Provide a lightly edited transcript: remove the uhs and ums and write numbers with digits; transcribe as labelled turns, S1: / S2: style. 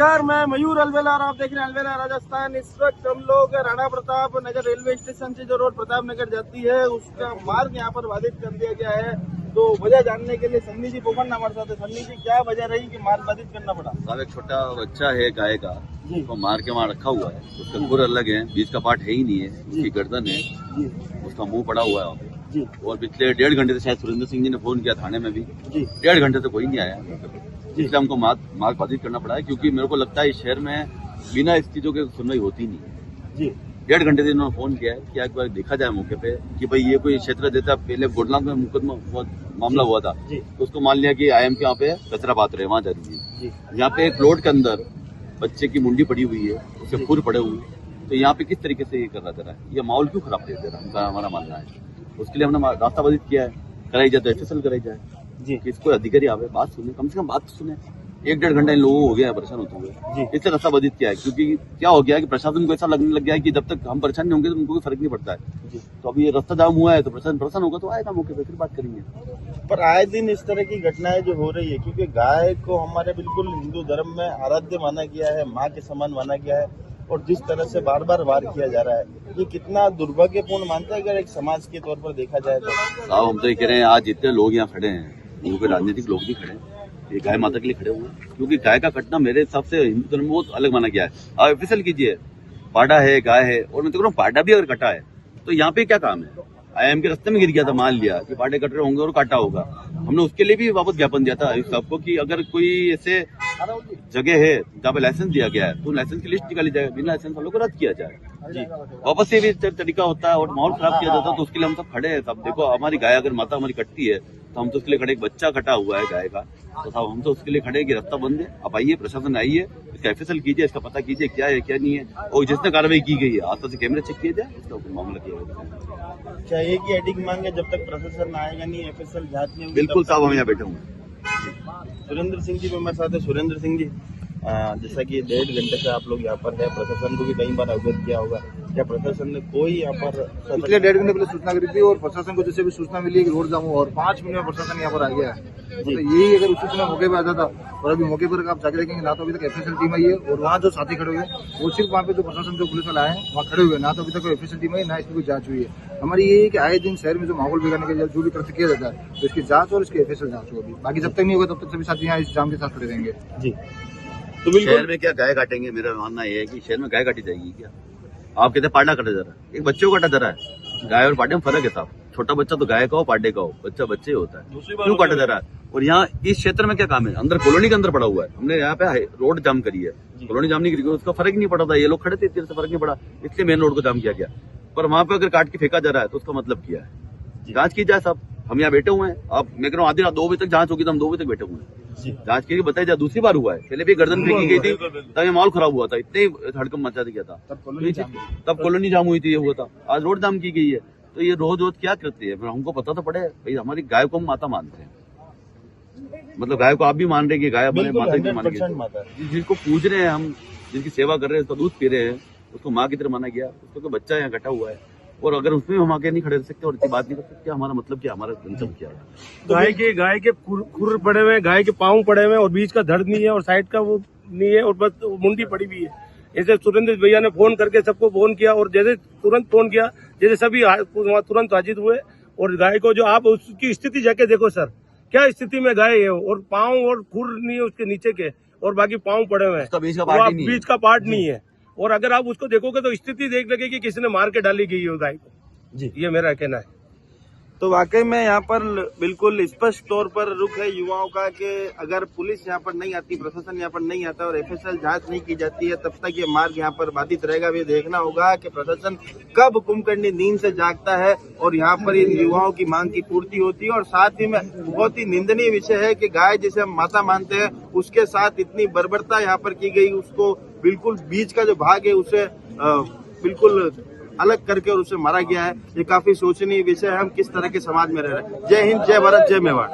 S1: नमस्कार, मैं मयूर अलवेला और आप देख रहे हैं अलवेला राजस्थान। इस वक्त हम लोग राणा प्रताप नगर रेलवे स्टेशन से जो रोड प्रताप नगर जाती है उसका मार्ग यहाँ पर बाधित कर दिया गया है। तो वजह जानने के लिए सन्नी जी पोखरना हमारे साथ है। सन्नी जी, क्या वजह रही कि मार्ग बाधित करना पड़ा?
S2: साहब, एक छोटा बच्चा है गाय का, उसको मार के वहाँ रखा हुआ है। उसका खुर अलग है, बीच का पार्ट है ही नहीं है, उसकी गर्दन है, उसका मुंह पड़ा हुआ है जी। और पिछले 1.5 घंटे से शायद सुरेंद्र सिंह जी ने फोन किया थाने में भी जी। 1.5 घंटे से कोई नहीं आया, इसलिए हमको मार्ग बाधित करना पड़ा है। क्योंकि मेरे को लगता है इस शहर में बिना इस चीजों की सुनवाई होती नहीं है जी। 1.5 घंटे से इन्होंने फोन किया है कि एक बार देखा जाए मौके पे कि भाई ये कोई क्षेत्र देता। पहले गोडलांग में मुकदमा मामला हुआ था तो उसको मान लिया कि IM के यहाँ पे कचरा पात्र है, वहाँ जा रही है। यहाँ पे एक प्लॉट के अंदर बच्चे की मुंडी पड़ी हुई है, उसके खुर पड़े हुए हैं। तो यहाँ पे किस तरीके से ये कर रहा है, ये माहौल क्यों खराब दे रहा है, हमारा मानना है। उसके लिए हमने रास्ता बाधित किया है, कराई जाए तो FSL कराई जाए जी। किसको अधिकारी आवे, बात सुने, कम से कम बात सुने। 1.5 घंटा इन लोगों को हो गया है परेशान होते हुए, इससे रास्ता बाधित किया है। क्योंकि क्या हो गया है कि प्रशासन को ऐसा लगने लग गया है कि जब तक हम परेशान नहीं होंगे तो उनको कोई फर्क नहीं पड़ता है। तो अभी ये रास्ता जाम हुआ है तो प्रशासन परेशान होगा तो आएगा मौके पे, फिर बात करेंगे।
S1: पर आए दिन इस तरह की घटनाएं जो हो रही है, क्योंकि गाय को हमारे बिल्कुल हिंदू धर्म में आराध्य माना गया है, माँ के समान माना गया है, और जिस तरह से बार बार वार किया जा रहा है, ये कितना दुर्भाग्यपूर्ण मानते हैं अगर एक समाज के तौर पर देखा जाए तो?
S2: साहब, हम तो ये कह रहे हैं, आज जितने लोग यहाँ खड़े हैं वो कोई राजनीतिक लोग भी खड़े हैं, ये गाय माता के लिए खड़े हुए हैं। क्योंकि गाय का कटना मेरे हिसाब से हिंदू धर्म में बहुत अलग माना गया है। आप FSL कीजिए, पाडा है, गाय है, और मैं तो कह रहा हूँ पाडा भी अगर कटा है तो यहाँ पे क्या काम है? IM के रास्ते में गिर गया था, मान लिया कि पाडे कट रहे होंगे और काटा होगा। हमने उसके लिए भी वापस ज्ञापन दिया था सबको कि अगर कोई ऐसे जगह है जहाँ पे लाइसेंस दिया गया है तो लाइसेंस की लिस्ट निकाली जाए, बिना लाइसेंस वालों को रद्द किया जाए जी। वापस से भी तरीका होता है और माहौल खराब किया जाता है, तो उसके लिए हम सब खड़े हैं। सब देखो, हमारी गाय अगर माता हमारी कटती है तो हम तो उसके लिए खड़े। एक बच्चा कटा हुआ है गाय का, तो साहब हम तो उसके लिए खड़े कि रास्ता बंद है, आप आइए, प्रशासन आइए, इसका FSL कीजिए, इसका पता कीजिए क्या है क्या नहीं है, और जिसने कार्रवाई की गई है आस पास से कैमरे चेक किए जाए, इसका मामला किया जाए।
S1: क्या एक ही एडिक मांगे, जब तक प्रशासन आएगा नहीं, FSL जांच नहीं होगी?
S2: बिल्कुल साहब, हम यहाँ बैठे हुए हैं।
S1: सुरेंद्र सिंह जी मेरे साथ है। सुरेंद्र सिंह जी, जैसा कि 1.5 घंटे से आप लोग यहाँ पर है, प्रशासन को भी कई बार अवगत किया होगा, क्या प्रशासन ने कोई यहाँ पर
S3: पिछले 1.5 घंटे पहले सूचना करी थी और प्रशासन को जैसे भी सूचना मिली कि रोड जाम हो, और 5 मिनट में प्रशासन यहाँ पर आ गया है। तो यही अगर उसी समय मौके पर आता था, और अभी मौके पर आप जाके देखेंगे ना तो अभी तक FSL टीम आई है, और वहाँ जो साथी खड़े हुए हैं वो सिर्फ वहाँ पे जो प्रशासन जो पुलिस वाले आए हैं वहाँ खड़े हुए हैं, ना तो अभी तक कोई FSL टीम आई, ना इसकी कोई जांच हुई है। हमारी ये है कि आए दिन शहर में जो माहौल बिगाड़ने के लिए जो भी कृत्य किया जाता है तो इसकी जांच और इसकी FSL जांच होगी। बाकी जब तक नहीं होगा तब तक सभी साथी यहाँ इस जाम के साथ खड़े रहेंगे जी।
S2: तो शहर में क्या गाय काटेंगे? मेरा मानना यह है कि शहर में गाय काटी जाएगी क्या? आप कहते हैं पाडा कटा जा रहा है, एक बच्चे को काटा जा रहा है। गाय और पाडे में फर्क है साहब। छोटा बच्चा तो गाय का हो, पाडे का हो, बच्चा बच्चे होता है, क्यों काटा जा रहा है? और यहाँ इस क्षेत्र में क्या काम है? अंदर कॉलोनी के अंदर पड़ा हुआ है, हमने यहाँ पे रोड जाम करी है, कॉलोनी जाम नहीं करी, उसका फर्क नहीं पड़ा था, ये लोग खड़े थे, इतने से फर्क नहीं पड़ा, इसलिए मेन रोड को जाम किया गया। पर वहां पे अगर काट के फेंका जा रहा है तो उसका मतलब क्या है? जांच की जाए साहब, हम यहाँ बैठे हुए हैं। आप मैं कह रहा हूँ आधी रात 2 बजे तक जांच होगी तो हम 2 बजे तक बैठे हुए हैं, जांच की बताई जाए। दूसरी बार हुआ है, पहले भी गर्दन फेंकी गई थी, तब ये माहौल खराब हुआ था, इतने हड़कम मचा दिया था, तब कॉलोनी जाम हुई थी, ये हुआ था। आज रोड जाम की गई है, तो ये रोज रोज क्या करती है? हमको पता तो पड़े भाई, हमारी गाय को हम माता मानते हैं, मतलब गाय को आप भी मान रहे हैं कि गाय हमारे माता की मान रही, जिसको पूज रहे हैं हम, जिनकी सेवा कर रहे हैं, उसका दूध पी रहे हैं, उसको माँ की तरह माना गया। उसको बच्चा यहाँ कटा हुआ है, और अगर उसमें हम आगे नहीं खड़े रह सकते और इतनी बात नहीं कर सकते, हमारा मतलब क्या, हमारा कंसेप्ट क्या है?
S4: गाय के खुर पड़े हुए, गाय के पाँव पड़े हुए, और बीच का धड़ नहीं है, और साइड का वो नहीं है, और बस मुंडी पड़ी हुई है। ऐसे सुरेंद्र भैया ने फोन करके सबको फोन किया, और जैसे तुरंत फोन किया, जैसे सभी तुरंत हाजिर हुए। और गाय को जो आप उसकी स्थिति जाके देखो सर, क्या स्थिति में गाय है, और पाँव और खुर नहीं है उसके नीचे के, और बाकी पाँव पड़े हुए हैं, बीच का पार्ट नहीं है। और अगर आप उसको देखोगे तो स्थिति देख लगे कि किसी ने मार के डाली गई है गाय को जी, ये मेरा कहना है।
S1: तो वाकई में यहाँ पर बिल्कुल स्पष्ट तौर पर रुख है युवाओं का कि अगर पुलिस यहाँ पर नहीं आती, प्रशासन यहाँ पर नहीं आता और FSL जांच नहीं की जाती है, तब तक ये मार्ग यहाँ पर बाधित रहेगा। ये देखना होगा कि प्रशासन कब कुंभकर्णी नींद से जागता है और यहाँ पर इन युवाओं की मांग की पूर्ति होती है। और साथ ही में बहुत ही निंदनीय विषय है कि गाय जिसे हम माता मानते हैं उसके साथ इतनी बर्बरता यहाँ पर की गई, उसको बिल्कुल बीच का जो भाग है उसे बिल्कुल अलग करके और उसे मारा गया है। ये काफी सोचनीय विषय है, हम किस तरह के समाज में रह रहे हैं। जय हिंद, जय भारत, जय मेवाड़।